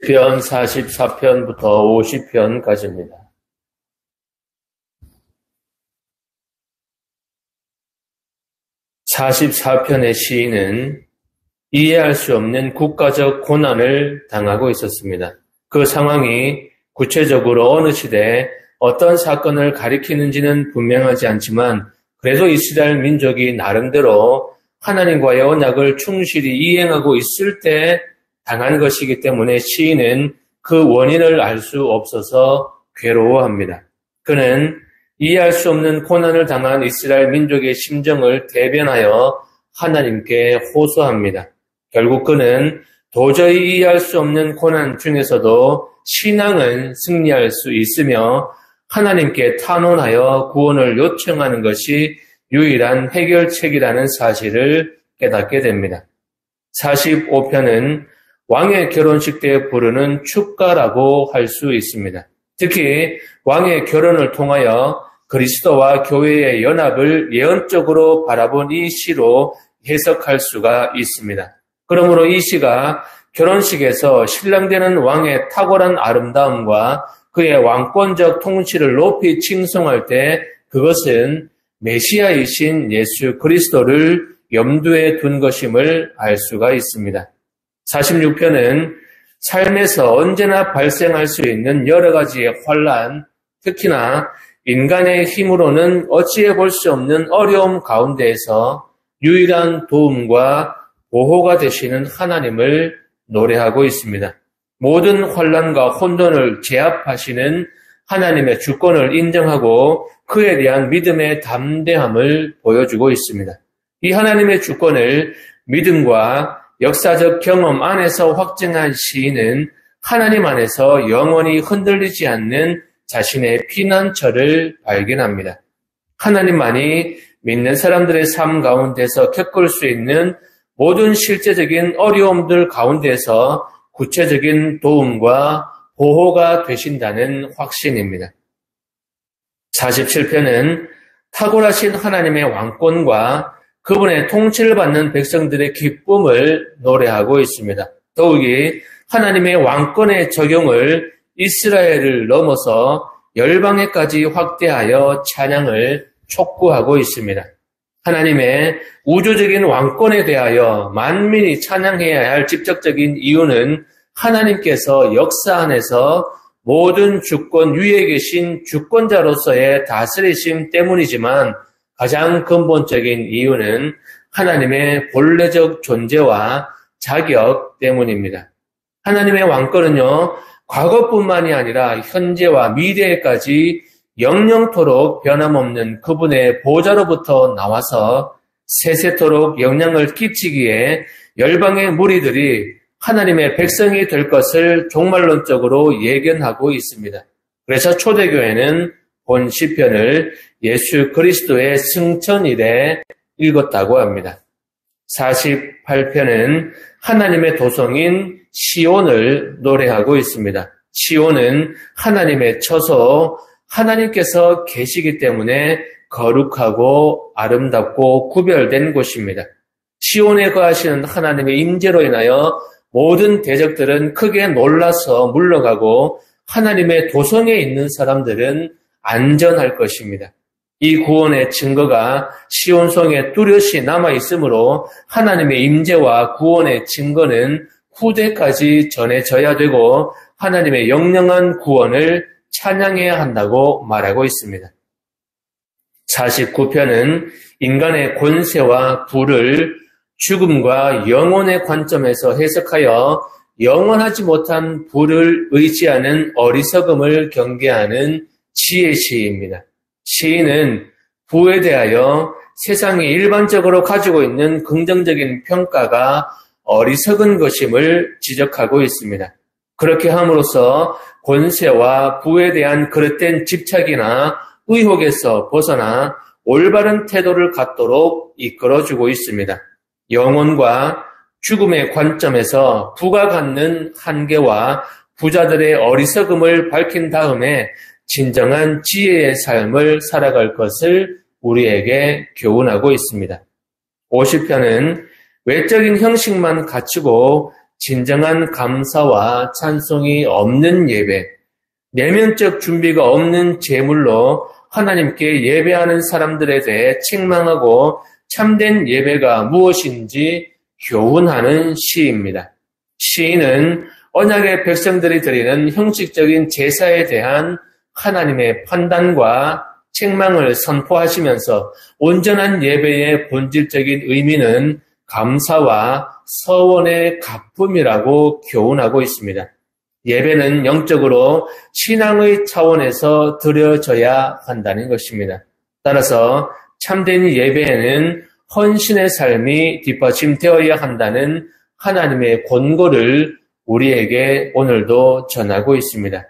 시편 44편부터 50편까지입니다. (44편의) 시인은 이해할 수 없는 국가적 고난을 당하고 있었습니다. 그 상황이 구체적으로 어느 시대에 어떤 사건을 가리키는지는 분명하지 않지만 그래도 이스라엘 민족이 나름대로 하나님과의 언약을 충실히 이행하고 있을 때 당한 것이기 때문에 시인은 그 원인을 알 수 없어서 괴로워합니다. 그는 이해할 수 없는 고난을 당한 이스라엘 민족의 심정을 대변하여 하나님께 호소합니다. 결국 그는 도저히 이해할 수 없는 고난 중에서도 신앙은 승리할 수 있으며 하나님께 탄원하여 구원을 요청하는 것이 유일한 해결책이라는 사실을 깨닫게 됩니다. 45편은 왕의 결혼식 때 부르는 축가라고 할 수 있습니다. 특히 왕의 결혼을 통하여 그리스도와 교회의 연합을 예언적으로 바라본 이 시로 해석할 수가 있습니다. 그러므로 이 시가 결혼식에서 신랑되는 왕의 탁월한 아름다움과 그의 왕권적 통치를 높이 칭송할 때 그것은 메시아이신 예수 그리스도를 염두에 둔 것임을 알 수가 있습니다. 46편은 삶에서 언제나 발생할 수 있는 여러 가지의 환난, 특히나 인간의 힘으로는 어찌해 볼 수 없는 어려움 가운데에서 유일한 도움과 보호가 되시는 하나님을 노래하고 있습니다. 모든 환난과 혼돈을 제압하시는 하나님의 주권을 인정하고 그에 대한 믿음의 담대함을 보여주고 있습니다. 이 하나님의 주권을 믿음과 역사적 경험 안에서 확증한 시인은 하나님 안에서 영원히 흔들리지 않는 자신의 피난처를 발견합니다. 하나님만이 믿는 사람들의 삶 가운데서 겪을 수 있는 모든 실제적인 어려움들 가운데서 구체적인 도움과 보호가 되신다는 확신입니다. 47편은 탁월하신 하나님의 왕권과 그분의 통치를 받는 백성들의 기쁨을 노래하고 있습니다. 더욱이 하나님의 왕권의 적용을 이스라엘을 넘어서 열방에까지 확대하여 찬양을 촉구하고 있습니다. 하나님의 우주적인 왕권에 대하여 만민이 찬양해야 할 직접적인 이유는 하나님께서 역사 안에서 모든 주권 위에 계신 주권자로서의 다스리심 때문이지만 가장 근본적인 이유는 하나님의 본래적 존재와 자격 때문입니다. 하나님의 왕권은요, 과거뿐만이 아니라 현재와 미래에까지 영영토록 변함없는 그분의 보좌로부터 나와서 세세토록 영향을 끼치기에 열방의 무리들이 하나님의 백성이 될 것을 종말론적으로 예견하고 있습니다. 그래서 초대교회는 본 시편을 예수 그리스도의 승천일에 읽었다고 합니다. 48편은 하나님의 도성인 시온을 노래하고 있습니다. 시온은 하나님의 처소, 하나님께서 계시기 때문에 거룩하고 아름답고 구별된 곳입니다. 시온에 거하시는 하나님의 임재로 인하여 모든 대적들은 크게 놀라서 물러가고 하나님의 도성에 있는 사람들은 안전할 것입니다. 이 구원의 증거가 시온성에 뚜렷이 남아있으므로 하나님의 임재와 구원의 증거는 후대까지 전해져야 되고 하나님의 영영한 구원을 찬양해야 한다고 말하고 있습니다. 49편은 인간의 권세와 부를 죽음과 영혼의 관점에서 해석하여 영원하지 못한 부를 의지하는 어리석음을 경계하는 지혜 시입니다. 시인은 부에 대하여 세상이 일반적으로 가지고 있는 긍정적인 평가가 어리석은 것임을 지적하고 있습니다. 그렇게 함으로써 권세와 부에 대한 그릇된 집착이나 의혹에서 벗어나 올바른 태도를 갖도록 이끌어주고 있습니다. 영혼과 죽음의 관점에서 부가 갖는 한계와 부자들의 어리석음을 밝힌 다음에 진정한 지혜의 삶을 살아갈 것을 우리에게 교훈하고 있습니다. 50편은 외적인 형식만 갖추고 진정한 감사와 찬송이 없는 예배, 내면적 준비가 없는 제물로 하나님께 예배하는 사람들에 대해 책망하고 참된 예배가 무엇인지 교훈하는 시입니다. 시인은 언약의 백성들이 드리는 형식적인 제사에 대한 하나님의 판단과 책망을 선포하시면서 온전한 예배의 본질적인 의미는 감사와 서원의 갚음이라고 교훈하고 있습니다. 예배는 영적으로 신앙의 차원에서 드려져야 한다는 것입니다. 따라서 참된 예배에는 헌신의 삶이 뒷받침되어야 한다는 하나님의 권고를 우리에게 오늘도 전하고 있습니다.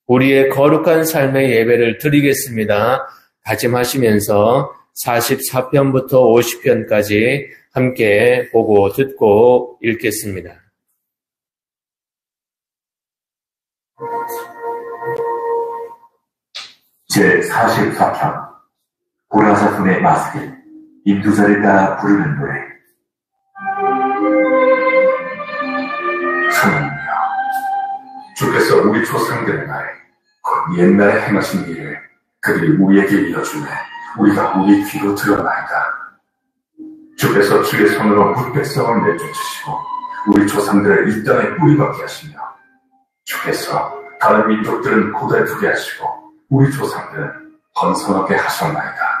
우리의 거룩한 삶의 예배를 드리겠습니다. 다짐하시면서 44편부터 50편까지 함께 보고 듣고 읽겠습니다. 제44편 고라사fun의 마스길 인두자를 따라 부르는 노래. 하나님이여, 주께서 우리 조상들의 날 곧 옛날에 행하신 일을 그들이 우리에게 이어주매 우리가 우리 귀로 들어나이다. 주께서 주의 손으로 뭇백성을 내쫓으시고 우리 조상들을 이 땅에 뿌리박게 하시며 주께서 다른 민족들은 고달프게 하시고 우리 조상들은 번성하게 하셨나이다.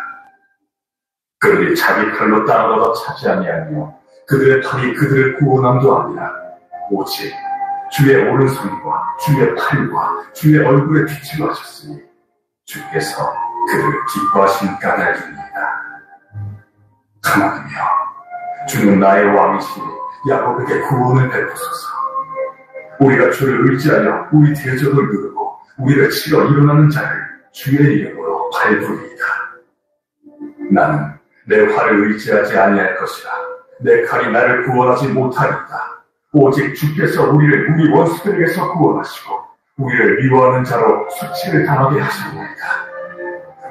그들이 자기 칼로 땅을 얻어 차지 아니하며 그들의 팔이 그들을 구원함도 아니라 오직 주의 오른손과 주의 팔과 주의 얼굴에 빛을 하셨으니 주께서 그들을 기뻐하신 까닭입니다. 하나님이여, 주는 나의 왕이시니 야곱에게 구원을 베푸소서. 우리가 주를 의지하여 우리 대적을 누르고 우리를 치러 일어나는 자를 주의 이름으로 밟으리이다. 나는 내 활을 의지하지 아니할 것이라. 내 칼이 나를 구원하지 못하리이다. 오직 주께서 우리를 우리 원수들에게서 구원하시고 우리를 미워하는 자로 수치를 당하게 하셨나이다.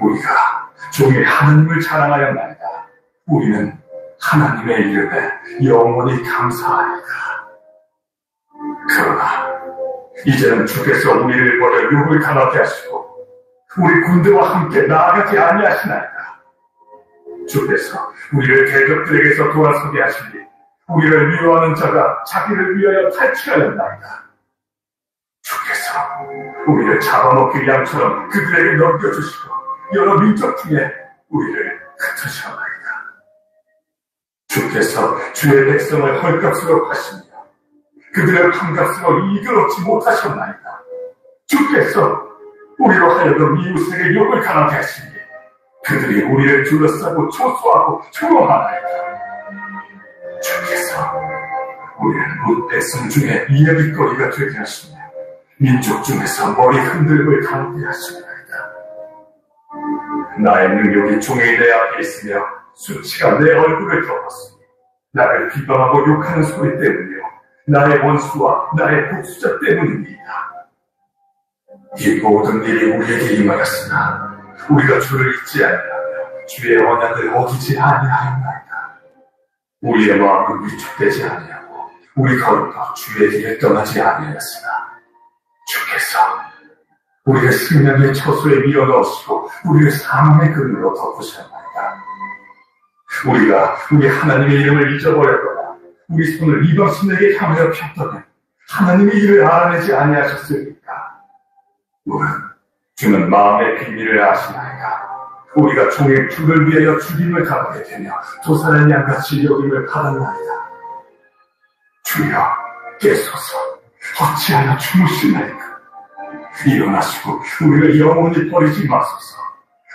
우리가 종일 하나님을 자랑하였나이다. 우리는 하나님의 이름에 영원히 감사하리이다. 그러나 이제는 주께서 우리를 버려 욕을 당하게 하시고 우리 군대와 함께 나아가지 아니하시나이다. 주께서 우리를 대적들에게서 돌아서게 하시니 우리를 미워하는 자가 자기를 위하여 탈취하였나이다. 주께서 우리를 잡아먹힐 양처럼 그들에게 넘겨주시고 여러 민족 중에 우리를 흩으셨나이다. 주께서 주의 백성을 헐값으로 파시며 그들의 판값으로 이익을 얻지 못하셨나이다. 주께서 우리로 하여금 이웃에게 욕을 당하게 하시니 그들이 우리를 둘러싸고 초소하고 조롱하나이다. 주께서 우리를 뭇 백성 중에 이야기거리가 되게 하시며 민족 중에서 머리 흔들림을 당하게 하시나이다. 나의 능력이 종일 내 앞에 있으며 수치가 내 얼굴을 덮었으니 나를 비방하고 욕하는 소리 때문이요 나의 원수와 나의 복수자 때문입니다. 이 모든 일이 우리에게 임하였으나 우리가 주를 잊지 아니하며 주의 언약을 어기지 아니하였나이다. 우리의 마음은 위축되지 아니하고 우리 걸음도 주의 길에 떠나지 아니하였으나 주께서 우리를 생명의 처소에 밀어넣으시고 우리를 사망의 그늘로 덮으셨나이다. 우리가 우리 하나님의 이름을 잊어버렸거나 우리 손을 이방신에게 향하여 폈더니 하나님의 일을 알아내지 아니하셨습니까? 주는 마음의 비밀을 아시나이다. 우리가 종일 주를 위하여 죽임을 당하게 되며 도살한 양같이 여김을 받았나이다. 주여, 깨소서. 어찌하여 주무시나이까? 일어나시고 우리를 영원히 버리지 마소서.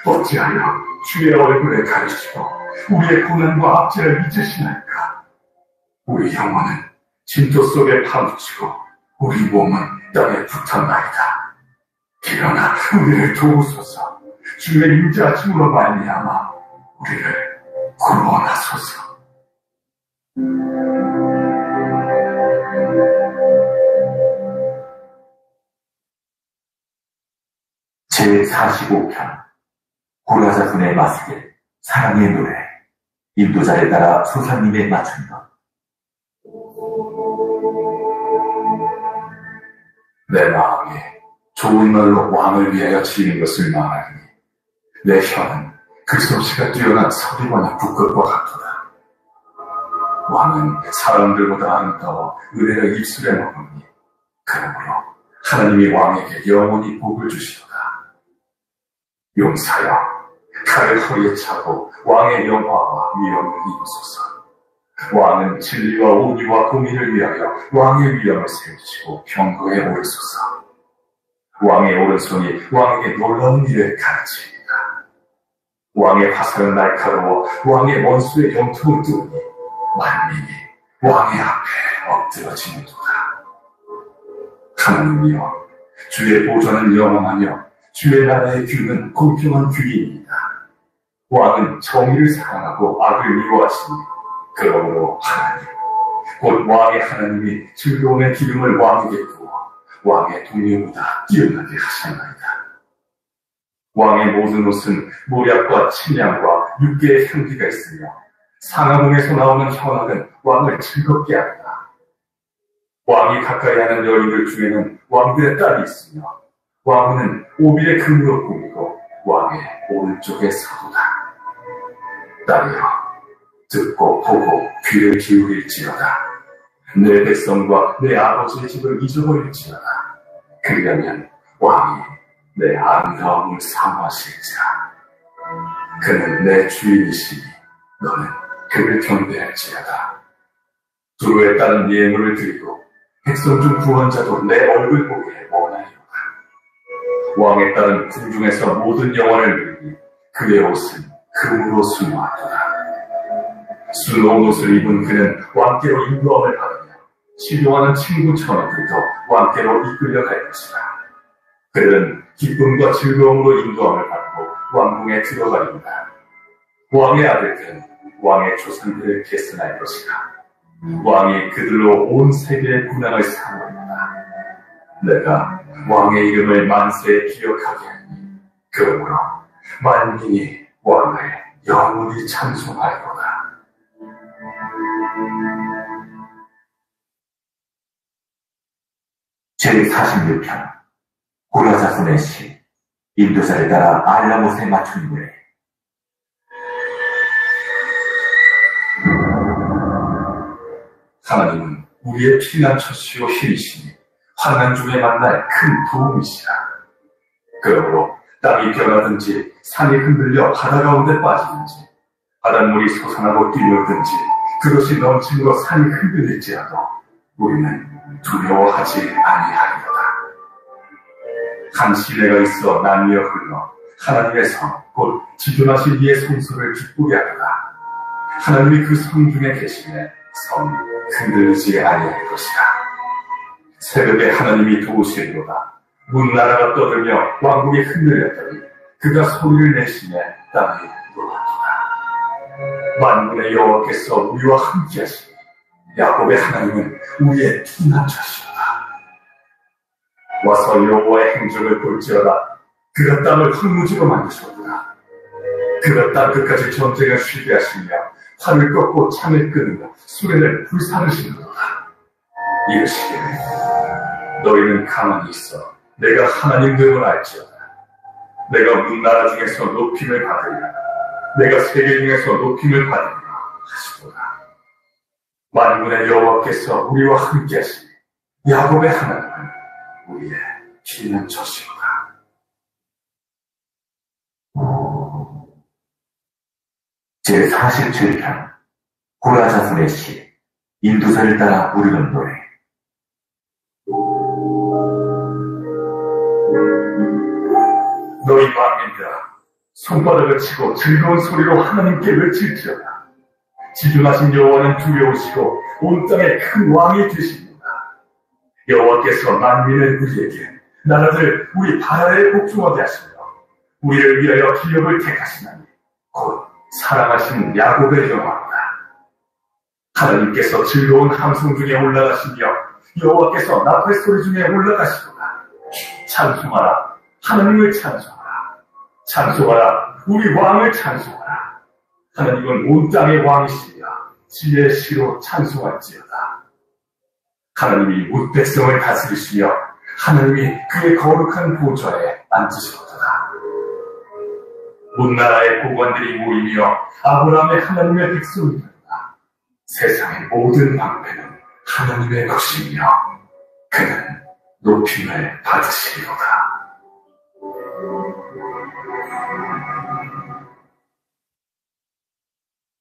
어찌하여 주의 얼굴을 가리시고 우리의 고난과 압제를 잊으시나이까? 우리 영혼은 진토 속에 파묻히고 우리 몸은 땅에 붙었나이다. 일어나 우리를 도우소서. 주의 인자하심으로 말미암아 우리를 구원하소서. 제45편 고라사fun의 마스길 사랑의 노래 인도자에 따라 소사님의 맞춘 것. 내 마음이 좋은 말로 왕을 위하여 지는 것을 말하니 내 혀는 그 솜씨가 뛰어난 서기관의 북극과 같도다. 왕은 사람들보다 아름다워 은혜가 입술에 머무니 그러므로 하나님이 왕에게 영원히 복을 주시도다. 용사여, 칼을 허리에 차고 왕의 영화와 위엄을 입으소서. 왕은 진리와 온유와 공의를 위하여 왕의 위엄을 세우시고 병거에 오르소서. 왕의 오른손이 왕에게 놀라운 일을 가르치리이다. 왕의 화살은 날카로워 왕의 원수의 영통을 뚫으니 만민이 왕의 앞에 엎드러지는도다. 하나님이여, 주의 보좌는 영원하며 주의 나라의 규는 공평한 규이입니다. 왕은 정의를 사랑하고 악을 미워하시니 그러므로 하나님, 곧 왕의 하나님이 즐거움의 기름을 왕에게 부어 왕의 동료보다 뛰어나게 하셨나이다. 왕의 모든 옷은 모략과 침향과 육개의 향기가 있으며 상하궁에서 나오는 현악은 왕을 즐겁게 한다. 왕이 가까이 하는 여인들 중에는 왕들의 딸이 있으며 왕후는 오빌의 금으로 꾸미고 왕의 오른쪽에 서도다. 딸이여, 듣고 보고 귀를 기울일지어다. 내 백성과 내 아버지의 집을 잊어버릴지어다. 그리하면 왕이 내 아름다움을 사모하실지라. 그는 내 주인이시니 너는 그를 경배할지어다. 두루에 따른 예물을 드리고 백성 중 구원자도 내 얼굴 보기에 원하리로다. 왕에 따른 궁중에서 모든 영원을 누리니 그의 옷은 금으로 수놓았도다. 수놓은 옷을 입은 그는 왕께로 인도함을 받으며 신용하는 친구 처녀들도 왕께로 이끌려갈 것이다. 그들은 기쁨과 즐거움으로 인도함을 받고 왕궁에 들어가리로다. 왕의 아들들은 왕의 조상들을 계승할 것이다. 왕이 그들로 온 세계의 군왕을 사모하리로다. 내가 왕의 이름을 만세에 기억하게 하니 그러므로 만민이 왕을 영원히 찬송하리로다. 제46편 고라자손의 시. 인도자를 따라 알라못에 맞춘 노래. 하나님은 우리의 피난처시오 힘이시니 환난 중에 만날 큰 도움이시라. 그러므로 땅이 변하든지 산이 흔들려 바다 가운데 빠지든지 바닷물이 솟아나고 뛰놀든지 그것이 넘침으로 산이 흔들릴지라도 우리는 두려워하지 아니하리로다. 한 시내가 있어 나뉘어 흘러 하나님의 성, 곧 지존하신 이의 성소를 기쁘게 하도다. 하나님이 그 성 중에 계시네 성이 흔들리지 아니할 것이라. 새벽에 하나님이 도우시리로다. 문나라가 떠들며 왕국이 흔들렸더니 그가 소리를 내시며 땅이 놀랐도다. 만군의 여호와께서 우리와 함께하시니 야곱의 하나님은 우리의 피난처시로다. 와서 여호와의 행적을 볼지어다. 그가 땅을 흙무지로 만드셨구나. 그가 땅 끝까지 전쟁을 쉬게 하시며 활을 꺾고 창을 끄는 수레를 불사르시는도다. 이르시기를 너희는 가만히 있어 내가 하나님 됨을 알지어다. 내가 문나라 중에서 높임을 받으리라. 내가 세계 중에서 높임을 받으리라 하시도다. 만군의 여호와께서 우리와 함께하시니 야곱의 하나님은 우리의 피난처시로다. 제47편 고라자손의 시. 인도자를 따라 부르는 노래. 너희 만민들아, 손바닥을 치고 즐거운 소리로 하나님께 외칠지어다. 지존하신 여호와는 두려우시고 온 땅에 큰 왕이 되십니다. 여호와께서 만민을 우리에게 나라들 우리 바라에 복종하게 하시며 우리를 위하여 기업을 택하시나니 곧 사랑하신 야곱의 영화로다. 하나님께서 즐거운 함성 중에 올라가시며 여호와께서 나팔 소리 중에 올라가시도다. 찬송하라, 하나님을 찬송하라. 찬송하라, 우리 왕을 찬송하라. 하나님은 온 땅의 왕이시며 지혜의 시로 찬송할지어다. 하나님이 뭇 백성을 다스리시며 하나님이 그의 거룩한 보좌에 앉으셨도다. 온 나라의 고관들이 모이며 아브라함의 하나님의 백성이 되도다. 세상의 모든 방패는 하나님의 것이며 그는 높임을 받으시리로다.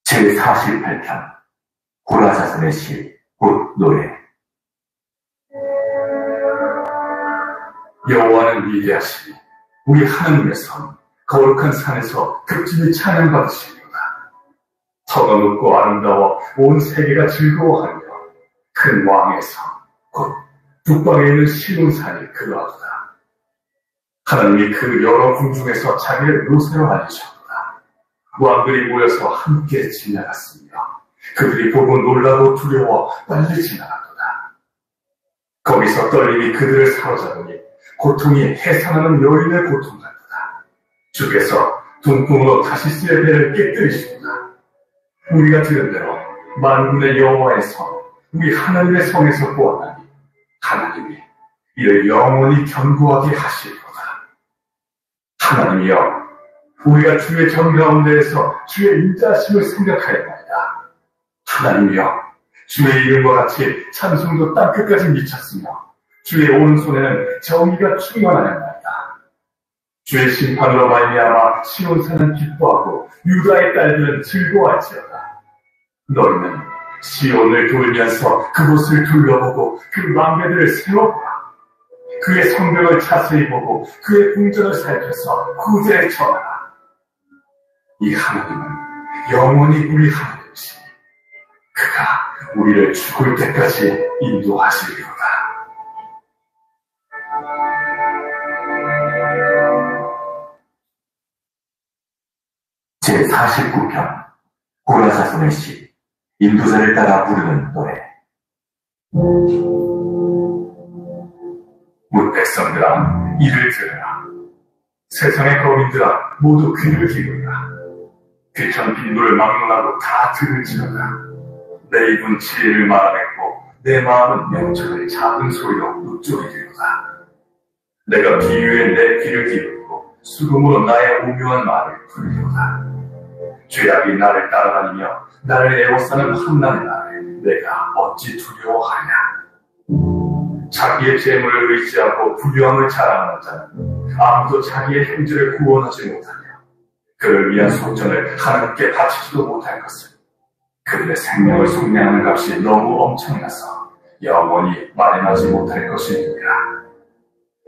제48편 고라 자손의 시, 곧 노래. 여호와는 위대하시니 우리 하나님의 성 거룩한 산에서 극진히 찬양받으시리로다. 터가 높고 아름다워 온 세계가 즐거워하며 큰 왕의 성 곧 북방에 있는 시온산이 그러하도다. 하나님이 그 여러 궁중에서 자기의 노새로 알리셨도다. 왕들이 모여서 함께 지나갔으며 그들이 보고 놀라고 두려워 빨리 지나갔도다. 거기서 떨림이 그들을 사로잡으니 고통이 해산하는 여인의 고통 같도다. 주께서 동풍으로 다시스의 배를 깨뜨리시도다. 우리가 들은 대로 만군의 여호와의 성, 우리 하나님의 성에서 보았나니 하나님이 이를 영원히 견고하게 하시리로다. 하나님이여, 우리가 주의 정 가운데에서 주의 인자하심을 생각하였나이다. 하나님이여, 주의 이름과 같이 찬송도 땅끝까지 미쳤으며 주의 오른손에는 정의가 충만하였나이다. 주의 심판으로 말미암아 시온산은 기뻐하고 유다의 딸들은 즐거워할지어다. 너희는 시온을 돌면서 그곳을 둘러보고 그 망대들을 세워보라. 그의 성벽을 자세히 보고 그의 궁전을 살펴서 구제에 청하라. 이 하나님은 영원히 우리 하나님이시니 그가 우리를 죽을 때까지 인도하시리로다. 제49편 고라 자손의 시, 인도자를 따라 부르는 노래. 뭇 백성들아, 이를 들으라. 세상의 거민들아, 모두 귀를 기울이라. 귀천 빈도를 막론하고 다 들을지어다. 내 입은 지혜를 말하겠고 내 마음은 명철을 작은 소리로 묵조리되도다. 내가 비유에 내 귀를 기울이고 수금으로 나의 오묘한 말을 부르리로다. 죄악이 나를 따라다니며 나를 애워싸는 환난의 날에 내가 어찌 두려워하냐. 자기의 재물을 의지하고 부유함을 자랑하는 자는 아무도 자기의 형제를 구원하지 못하며 그를 위한 속전을 하나님께 바치지도 못할 것을 그들의 생명을 속량하는 값이 너무 엄청나서 영원히 마련하지 못할 것이니라.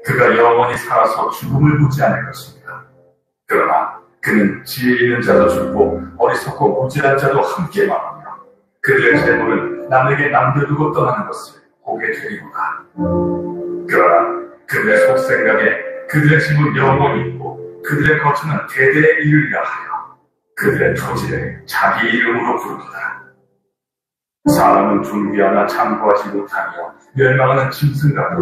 그가 영원히 살아서 죽음을 보지 않을 것입니다. 그러나 그는 지혜 있는 자도 죽고 어리석고 무지한 자도 함께 망하며 그들의 재물은 남에게 남겨두고 떠나는 것을 보게 되리로다. 그러나 그들의 속생각에 그들의 집은 영원히 있고 그들의 거처는 대대에 이르리라 하여 그들의 토지를 자기 이름으로 부르리라. 사람은 존귀하나 참고하지 못하며 멸망하는 짐승 같도다.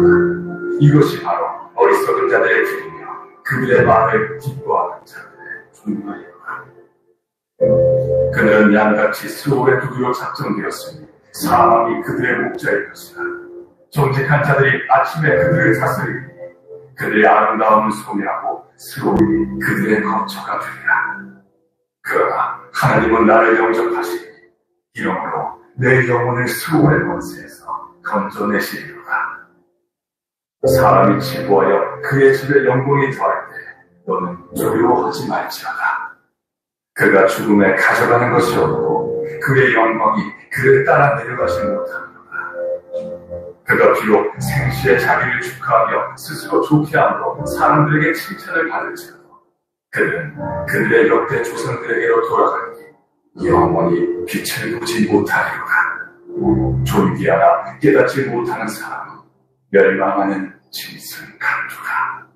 이것이 바로 어리석은 자들의 길이며 그들의 말을 기뻐하는 자들의 존귀이로다. 그들은 양같이 수호의 두기로 작정되었으니 사망이 그들의 목자일 것이다. 정직한 자들이 아침에 그들을 다스리니 그들의 아름다움은 소멸하고 수호이 그들의 거처가 되리라. 그러나 하나님은 나를 영접하시니 이러므로 내 영혼을 수호의 권세에서 건져내시리로다. 사람이 치부하여 그의 집에 영광이 더할 때 너는 두려워하지 말지어다. 그가 죽음에 가져가는 것이 없고 그의 영광이 그를 따라 내려가지 못하리로다. 그가 비록 생시에 자기를 축하하며 스스로 좋게 함으로 사람들에게 칭찬을 받을지라도 그는 그들의 역대 조상들에게로 돌아가니 영원히 빛을 보지 못하리로다. 존귀하나 깨닫지 못하는 사람은 멸망하는 짐승 같도다.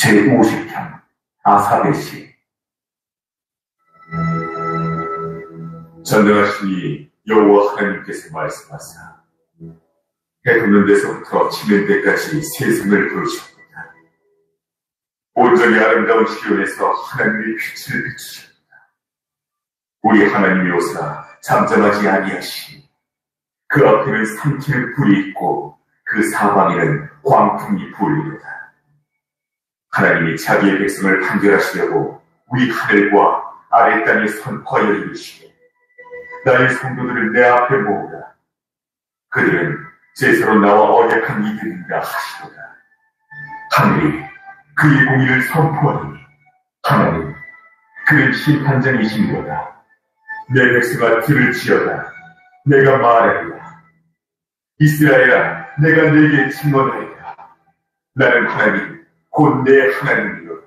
제50편 아삽의 시. 전능하시니 여호와 하나님께서 말씀하사 해 돋는 데서부터 지는 데까지 세상을 부르셨습니다. 온전히 아름다운 시온에서 하나님의 빛을 비추십니다. 우리 하나님이오사 잠잠하지 아니하시니 그 앞에는 삼키는 불이 있고 그 사방에는 광풍이 불리로다. 하나님이 자기의 백성을 판결하시려고 우리 하늘과 아래 땅에 선포하여 이르시되 나의 성도들을 내 앞에 모으라. 그들은 제사로 나와 언약한 이들인가 하시도다. 하늘이 그의 공의를 선포하니 하나님 그는 심판장이시니로다. 내 백성아 들을지어다. 내가 말하리라. 이스라엘아 내가 내게 증언하리라. 나는 하나님 곧 내 하나님이로다.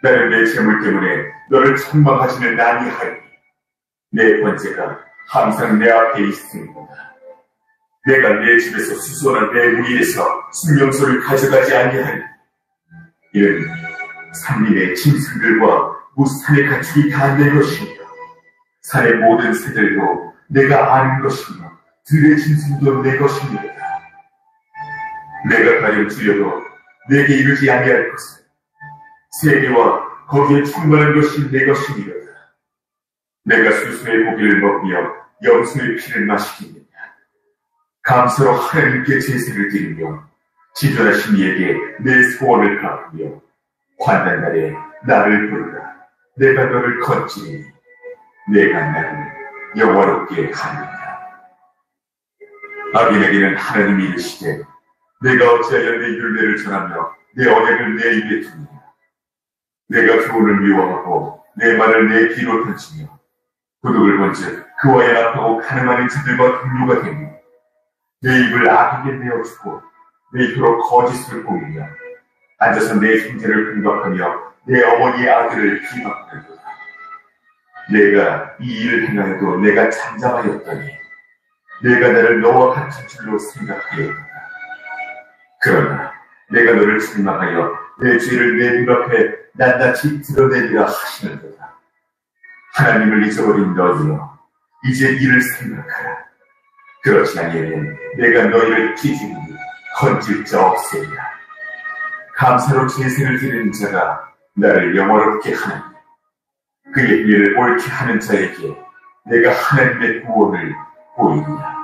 나는 내 재물 때문에 너를 책망하지는 아니하리니 내 번제가 항상 내 앞에 있음이로다. 내가 내 집에서 수소나 내 무리에서 순명소를 가져가지 아니하리니 이는 산림의 짐승들과 무산의 가축이 다 내 것이며 산의 모든 새들도 내가 아는 것이며 들의 짐승도 내 것이니라. 내가 가령 주려도 내게 이르지 아니할 것은 세계와 거기에 충만한 것이 내 것이니라. 내가 수수의 고기를 먹으며 염소의 피를 마시겠느냐. 감사로 하나님께 제사를 드리며 지존하신 이에게 내 소원을 갚으며 환난날에 나를 부르라. 내가 너를 건지리니 내가 나를 영화롭게 하느니라. 악인에게는 하나님이 이르시되 내가 어찌하여 내 율례를 전하며 내 언약을 내 입에 두느냐. 내가 교훈을 미워하고 내 말을 내 귀로 던지며 도둑을 본즉 그와 연합하고 가늠하는 자들과 동료가 되며 내 입을 악에게 내어주고 내 혀로 거짓을 꾸미며 앉아서 내 형제를 공박하며 내 어머니의 아들을 비박하는도다. 내가 이 일을 행하여도 내가 잠잠하였더니 내가 나를 너와 같은 줄로 생각하였다. 그러나 내가 너를 책망하여 내 죄를 내 눈앞에 낱낱이 드러내리라 하시는도다. 하나님을 잊어버린 너희여 이제 이를 생각하라. 그렇지 아니하면 내가 너희를 기준히 건질 자 없으리라. 감사로 제사를 드리는 자가 나를 영화롭게 하나니 그의 일을 옳게 하는 자에게 내가 하나님의 구원을 보이리라.